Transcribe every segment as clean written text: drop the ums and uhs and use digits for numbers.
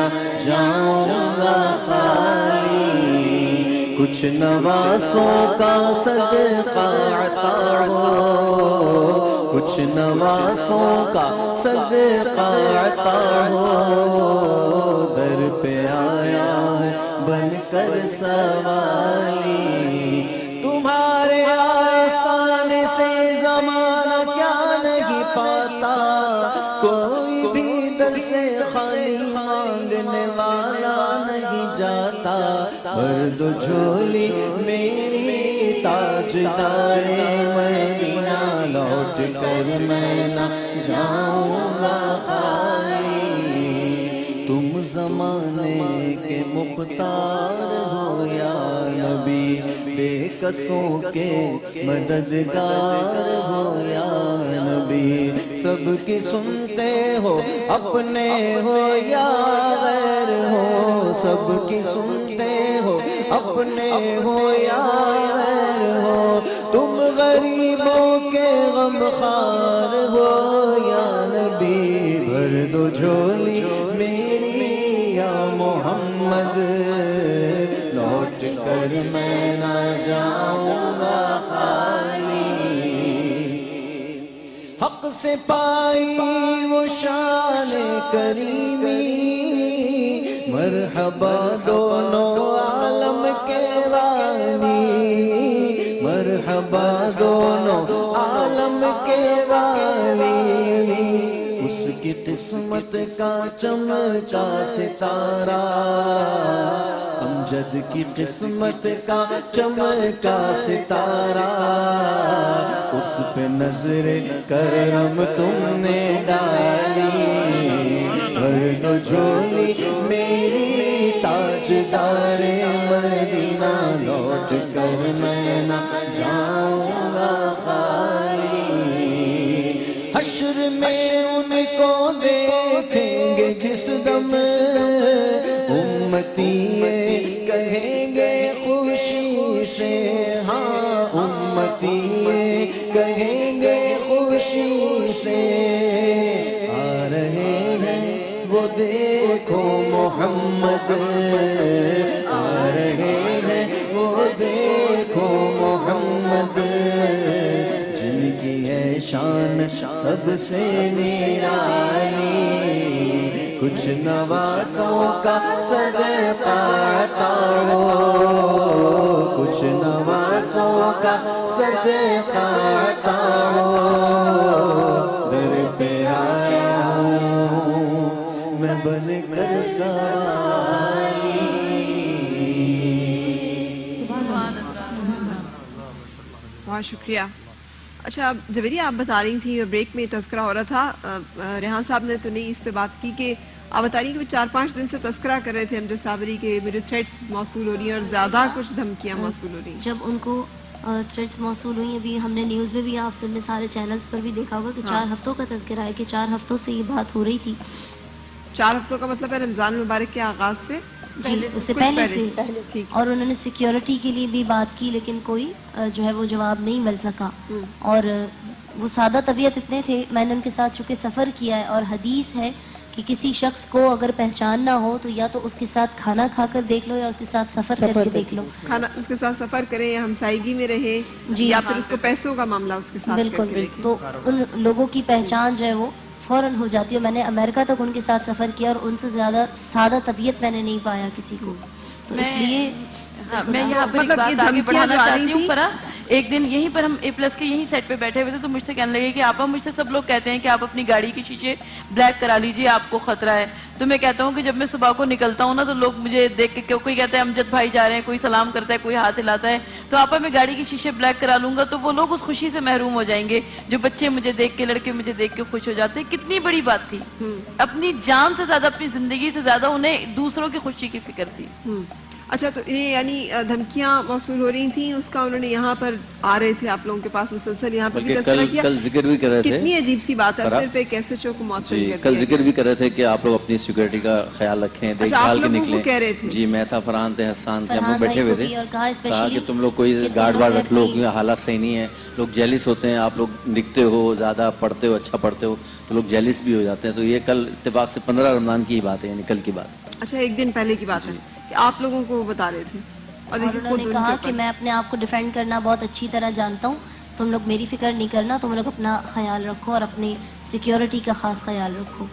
نہ جاؤں گا خالی، کچھ نواسوں کا صدقہ عطا ہو، کچھ نواسوں کا صدقہ عطا ہو، در پہ آیا بن کر سوالی، تمہارے آستانے سے زمانہ کیا نہیں پاتا، کوئی بھی در سے خالی مانگنے والا نہیں جاتا، بھر دو جھولی میری تاجدار مدینہ، لوٹ کر میں نہ جاؤں گا خالی، تم زمانے کے مختار ہو یا نبی، بے کسوں کے مددگار ہو یا نبی، سب کی سنتے ہو اپنے ہو یا غیر ہو، سب کی سنتے ہو اپنے ہو یا غیر ہو، تم غریبوں کے غمخوار ہو یا نبی، بھر دو جھولی میری یا محمد، لوٹ کر میں نہ جاؤں گا خالی، حق سے پائی وہ شان کریمی، مرحبا دونوں عالم کے والی، مرحبا دونوں عالم کے والی، اس کی قسمت کا چمکا ستارہ، امجد کی قسمت کا چمکا ستارہ، اس پہ نظر کرم تم نے ڈالی، بھر دو جھولی میری تاجدار مدینہ، لوٹ کر میں نہ جاؤں گا خالی، حشر میں ان کو دیکھیں گے جس دم، امتی یہ کہیں گے خوشی سے، ہاں امتی یہ کہیں گے خوشی سے، آ رہے ہیں وہ دیکھو محمد، آ رہے ہیں وہ دیکھو محمد، جن کی ہے شان سب سے نرالی، کچھ نواسوں کا صدقہ عطا ہو، کچھ نواسوں کا صدقہ عطا ہو، در پہ آیا ہوں میں بن کر سوالی۔ بہت شکریہ۔ اچھا جویریہ، آپ بتا رہی تھیں بریک میں تذکرہ ہو رہا تھا، ریحان صاحب نے تو نہیں اس پہ بات کی، کہ آپ بتا رہی ہیں کہ وہ 4-5 دن سے تذکرہ کر رہے تھے امجد صابری کے میرے تھریٹس موصول ہو رہی ہیں اور زیادہ کچھ دھمکیاں موصول ہو رہی ہیں۔ جب ان کو تھریٹس موصول ہوئی، ابھی ہم نے نیوز میں بھی، آپ سب نے سارے چینلز پر بھی دیکھا ہوگا کہ 4 ہفتوں کا تذکرہ ہے، کہ 4 ہفتوں سے یہ بات ہو رہی تھی۔ 4 ہفتوں کا مطلب ہے رمضان المبارک کے آغاز سے؟ جی، اس سے پہلے سے، اور انہوں نے سیکیورٹی کے لیے بھی بات کی، لیکن کوئی جو ہے وہ جواب نہیں مل سکا، اور وہ سادہ طبیعت اتنے تھے، میں نے ان کے ساتھ چونکہ سفر کیا ہے، اور حدیث ہے کہ کسی شخص کو اگر پہچان نہ ہو تو یا تو اس کے ساتھ کھانا کھا کر دیکھ لو یا اس کے ساتھ سفر کر کے دیکھ لو، کھانا اس کے ساتھ سفر کریں یا ہمسائیگی میں رہیں، یا پھر اس کو پیسوں کا معاملہ اس کے ساتھ بالکل بالکل، تو ان لوگوں کی پہچان جو ہے وہ فوراً ہو جاتی ہے۔ میں نے امریکہ تک ان کے ساتھ سفر کیا اور ان سے زیادہ سادہ طبیعت میں نے نہیں پایا کسی کو، تو اس لیے میں یہاں پر ایک بات آگے بڑھانا چاہتی ہوں۔ فرح، ایک دن یہیں پر ہم A+ کے یہیں سیٹ پہ بیٹھے ہوئے تھے، تو مجھ سے کہنے لگے کہ آپا مجھ سے سب لوگ کہتے ہیں کہ آپ اپنی گاڑی کے شیشے بلیک کرا لیجئے، آپ کو خطرہ ہے، تو میں کہتا ہوں کہ جب میں صبح کو نکلتا ہوں نا تو لوگ مجھے دیکھ کے، کوئی کہتا ہے امجد بھائی جا رہے ہیں، کوئی سلام کرتا ہے، کوئی ہاتھ ہلاتا ہے، تو آپا میں گاڑی کے شیشے بلیک کرا لوں گا تو وہ لوگ اس خوشی سے محروم ہو جائیں گے، جو بچے مجھے دیکھ کے، لڑکے مجھے دیکھ کے خوش ہو جاتے ہیں۔ کتنی بڑی بات تھی، اپنی جان سے زیادہ، اپنی زندگی سے زیادہ انہیں دوسروں کی خوشی کی فکر تھی۔ اچھا تو یہ یعنی دھمکیاں موصول ہو رہی تھیں، اس کا انہوں نے یہاں پر آ رہے تھے آپ لوگوں کے پاس مسلسل، یہاں پر بھی تذکرہ کیا؟ کل ذکر بھی کر رہے تھے، کتنی عجیب سی بات ہے، صرف ایک ایسے چو کو معطل جی کر کل دیا ذکر بھی کر رہے تھے کہ آپ لوگ اپنی سیکورٹی کا خیال رکھیں، دیکھ بھال کے لوگوں کو کہہ رہے نکلیں. تھے؟ جی میں تھا، فرحان تھے، حسان تھے، ہم فرحان لوگ بیٹھے ہوئے بھائی کو بھی، اور کہا تھے، کہا اسپیشلی کہ تم لوگ کوئی کہ گارڈ تم وارڈ لوگ رکھ لو اپنی- کیونکہ حالات صحیح نہیں ہیں، لوگ جیلس ہوتے ہیں، آپ لوگ لکھتے ہو زیادہ، پڑھتے ہو، اچھا پڑھتے ہو تو لوگ جیلس بھی ہو جاتے ہیں. تو یہ کل اتفاق سے 15 رمضان کی بات ہے، یعنی کل کی بات. اچھا ایک دن پہلے کی بات ہے کہ آپ لوگوں کو وہ بتا رہے تھے، اور اور دیکھیں انہوں نے خود ان کہا کے کہ اوپر میں اپنے آپ کو ڈیفینڈ کرنا بہت اچھی طرح جانتا ہوں، تم لوگ میری فکر نہیں کرنا، تم لوگ اپنا خیال رکھو اور اپنی سیکیورٹی کا خاص خیال رکھو.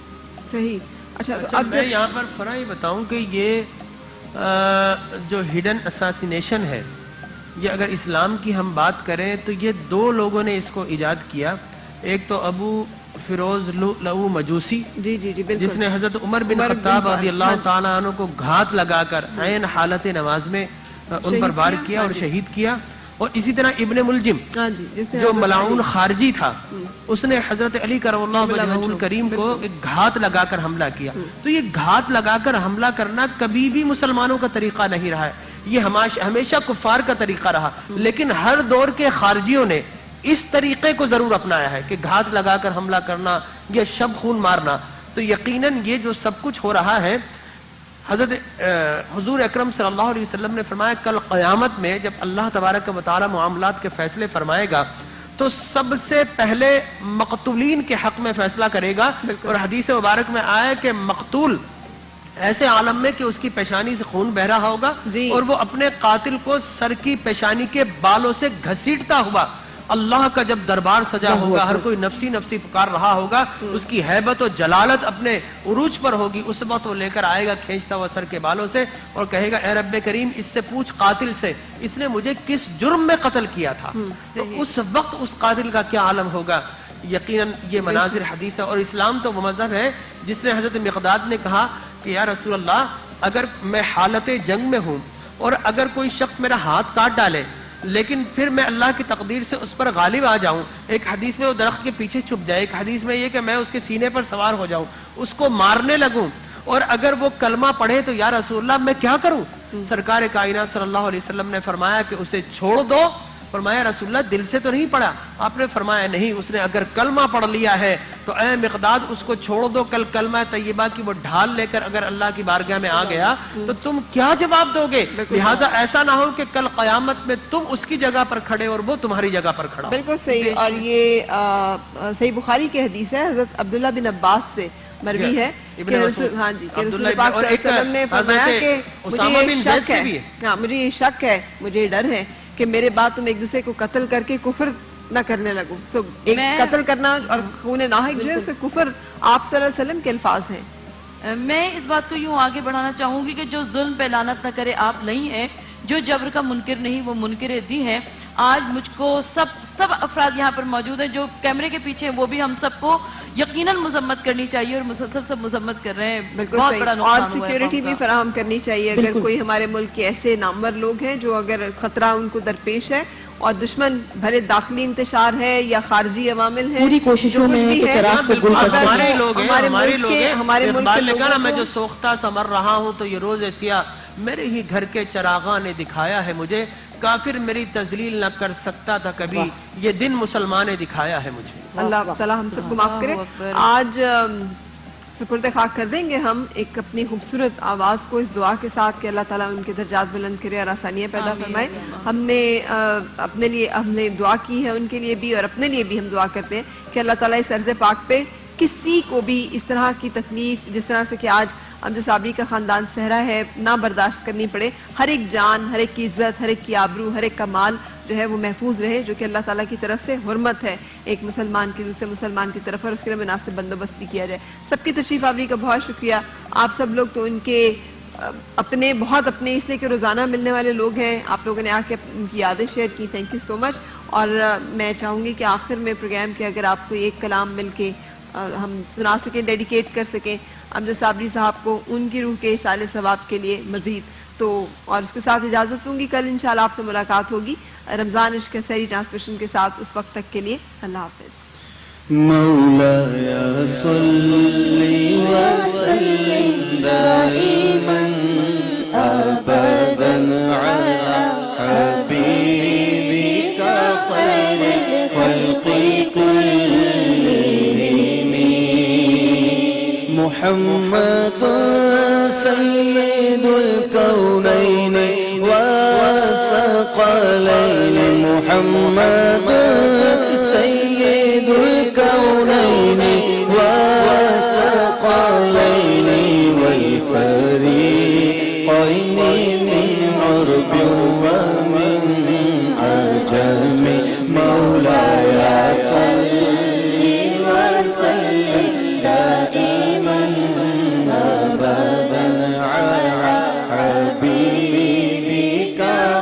صحیح. اچھا تو اچھا اب میں جب یہاں پر فرا یہ بتاؤں کہ یہ جو ہڈن اساسینیشن ہے، یہ اگر اسلام کی ہم بات کریں تو یہ دو لوگوں نے اس کو ایجاد کیا. ایک تو ابو فیروز لؤو مجوسی، جی جی جی بالکل، جس نے حضرت عمر بن خطاب رضی اللہ تعالیٰ عنہ کو گھات لگا کر عین حالت نماز میں ان پر وار کیا اور شہید کیا. اور اسی طرح ابن ملجم ہاں جی، جس نے جو حضرت ملعون علی- خارجی تھا، اس نے حضرت علی کرم اللہ وجہہ الکریم کو ایک گھات لگا کر حملہ کیا. تو یہ گھات لگا کر حملہ کرنا کبھی بھی مسلمانوں کا طریقہ نہیں رہا ہے، یہ ہمیشہ کفار کا طریقہ رہا. لیکن ہر دور کے خارجیوں نے اس طریقے کو ضرور اپنایا ہے کہ گھات لگا کر حملہ کرنا یا شب خون مارنا. تو یقیناً یہ جو سب کچھ ہو رہا ہے، حضرت حضور اکرم صلی اللہ علیہ وسلم نے فرمایا کل قیامت میں جب اللہ تبارک و تعالی معاملات کے فیصلے فرمائے گا تو سب سے پہلے مقتولین کے حق میں فیصلہ کرے گا. اور حدیث مبارک میں آیا کہ مقتول ایسے عالم میں کہ اس کی پیشانی سے خون بہ رہا ہوگا اور وہ اپنے قاتل کو سر کی پیشانی کے بالوں سے گھسیٹتا ہوا اللہ کا جب دربار سجا ہوگا، ہر کوئی نفسی نفسی پکار رہا ہوگا، اس کی ہیبت و جلالت اپنے عروج پر ہوگی. اس وقت وہ لے کر آئے گا کھینچتا ہوا سر کے بالوں سے اور کہے گا اے رب کریم اس سے پوچھ قاتل سے اس نے مجھے کس جرم میں قتل کیا تھا. تو اس وقت اس قاتل کا کیا عالم ہوگا. یقیناً یہ مناظر حدیث ہے. اور اسلام تو وہ مذہب ہے جس نے حضرت مقداد نے کہا کہ یا رسول اللہ اگر میں حالت جنگ میں ہوں اور اگر کوئی شخص میرا ہاتھ کاٹ ڈالے لیکن پھر میں اللہ کی تقدیر سے اس پر غالب آ جاؤں، ایک حدیث میں وہ درخت کے پیچھے چھپ جائے، ایک حدیث میں یہ کہ میں اس کے سینے پر سوار ہو جاؤں، اس کو مارنے لگوں، اور اگر وہ کلمہ پڑھے تو یا رسول اللہ میں کیا کروں؟ سرکار کائنات صلی اللہ علیہ وسلم نے فرمایا کہ اسے چھوڑ دو. فرمایا رسول اللہ دل سے تو نہیں پڑھا؟ آپ نے فرمایا نہیں، اس نے اگر کلمہ پڑھ لیا ہے تو اے مقداد اس کو چھوڑ دو. کل کلمہ طیبہ کی وہ ڈھال لے کر اگر اللہ کی بارگاہ میں آ گیا تو تم کیا جواب دو گے؟ لہذا ایسا نہ ہو کہ کل قیامت میں تم اس کی جگہ پر کھڑے اور وہ تمہاری جگہ پر کھڑا. بالکل صحیح. اور یہ صحیح بخاری کی حدیث ہے، حضرت عبداللہ بن عباس سے مروی ہے کہ ہاں جی کہ رسول پاک صلی اللہ علیہ وسلم نے فرمایا کہ مجھے یہ شک ہے، مجھے ڈر ہے کہ میرے بعد تم ایک دوسرے کو قتل کر کے کفر نہ کرنے لگو. سو ایک قتل کرنا اور خون ناحق جو ہے اسے کفر آپ صلی اللہ علیہ وسلم کے الفاظ ہیں. میں اس بات کو یوں آگے بڑھانا چاہوں گی کہ جو ظلم پہ لعنت نہ کرے آپ نہیں ہیں، جو جبر کا منکر نہیں وہ منکر دی ہیں. آج مجھ کو سب افراد یہاں پر موجود ہیں جو کیمرے کے پیچھے ہیں، وہ بھی ہم سب کو یقیناً مذمت کرنی چاہیے اور مسلسل سب مذمت کر رہے ہیں. بہت بڑا نقصان اور ہوا ہے سیکیورٹی بھی فراہم کرنی چاہیے. اگر کوئی ہمارے ملک کے ایسے نامور لوگ ہیں جو اگر خطرہ ان کو درپیش ہے اور دشمن بھلے داخلی انتشار ہے یا خارجی عوامل ہیں، پوری کوششوں میں تو چراغ کو گل کر ہمارے لوگ ہیں، ہمارے ملک اقبال نے کہا نا میں جو سوختہ سمر رہا ہوں تو یہ روز سیاہ میرے ہی گھر کے چراغاں نے دکھایا ہے مجھے، کافر میری تذلیل نہ کر سکتا تھا کبھی، یہ دن مسلمان نے دکھایا ہے مجھے. اللہ تعالیٰ ہم سب کو معاف کرے. آج سپرد خاک کر دیں گے ہم ایک اپنی خوبصورت آواز کو اس دعا کے ساتھ کہ اللہ تعالیٰ ان کے درجات بلند کرے اور آسانیاں پیدا فرمائے. ہم نے اپنے لیے ہم نے دعا کی ہے ان کے لیے بھی اور اپنے لیے بھی ہم دعا کرتے ہیں کہ اللہ تعالیٰ اس عرض پاک پہ کسی کو بھی اس طرح کی تکلیف جس طرح سے کہ آج امجد صابری کا خاندان صحرا ہے نہ برداشت کرنی پڑے. ہر ایک جان، ہر ایک کی عزت، ہر ایک کی آبرو، ہر ایک کا مال جو ہے وہ محفوظ رہے، جو کہ اللہ تعالیٰ کی طرف سے حرمت ہے ایک مسلمان کی دوسرے مسلمان کی طرف، اور اس کے لیے مناسب بندوبست بھی کیا جائے. سب کی تشریف آوری کا بہت شکریہ. آپ سب لوگ تو ان کے اپنے بہت اپنے اس لیے کہ روزانہ ملنے والے لوگ ہیں. آپ لوگوں نے آ کے ان کی یادیں شیئر کی، تھینک یو سو مچ. اور میں چاہوں گی کہ آخر میں پروگرام کے اگر آپ کو ایک کلام مل کے ہم سنا سکیں، ڈیڈیکیٹ کر سکیں امجد صابری صاحب کو ان کی روح کے ایصال ثواب کے لیے مزید تو. اور اس کے ساتھ اجازت دوں گی، کل انشاءاللہ آپ سے ملاقات ہوگی رمضان عشق سحری ٹرانسمیشن کے ساتھ. اس وقت تک کے لیے اللہ حافظ. مولایا صلی وسلم دائما ابدا سيد الكونين والثقلين محمد سيد الكونين والثقلين والفريقين من عرب ومن عجم مولاي صل وسلم دائما أبدا على حبيبك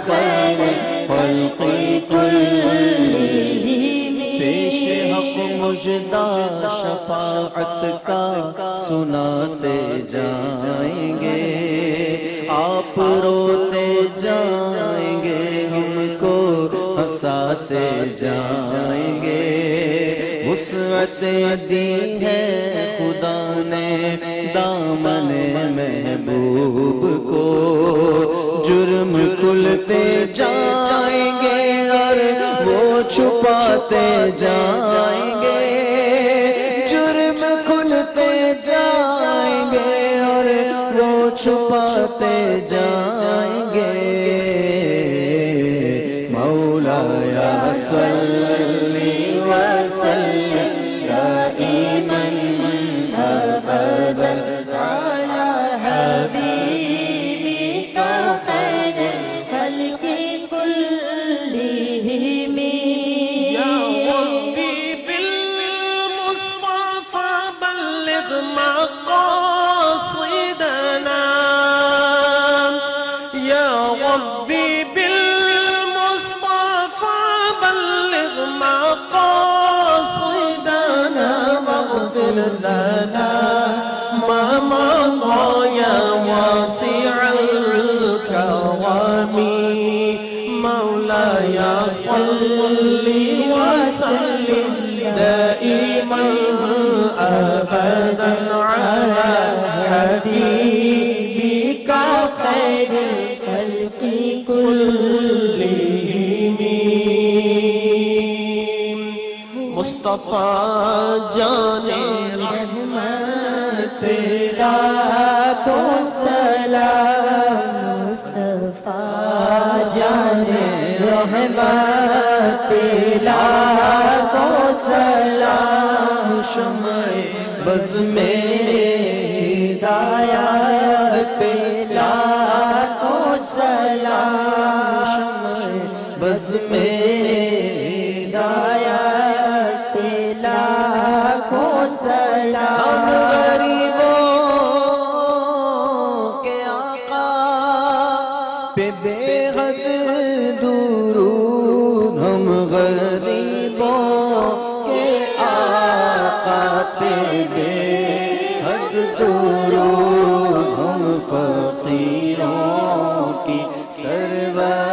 خير الخلق كلهم پیش حق مجدہ شفاعت کا سناتے جائیں گے آپ روتے جائیں گے ہم کو ہنساتے جائیں گے وسعت دی ہے خدا نے دامن محبوب کو جرم کھلتے جائیں گے اور وہ چھپاتے جائیں گے جرم کھلتے جائیں گے اور وہ چھپاتے جائیں گے مولایا صلی وسلم دائما ابدا على حبيبك خير الخلق كلهم يا ربي بالمصطفى بلغ مقاصدنا يا ربي بالمصطفى بلغ مقاصدنا واغفر لنا ما مضى يا واسع الكرم مولاي صل وسلم دائما ابدا على حبيبك خير الخلق كلهم مصطفى جان رحمت لاکھوں سلام مصطفیٰ جان رحمت لاکھوں سلام شمع بز میں ہدایت پہ لاکھوں سلام شمع بز میں ہدایت پہ لاکھوں سلام غریبوں کے آقا پہ بے حد درود ہم غریبوں کے آقا پہ بے حد درود ہم فقیروں کی سرور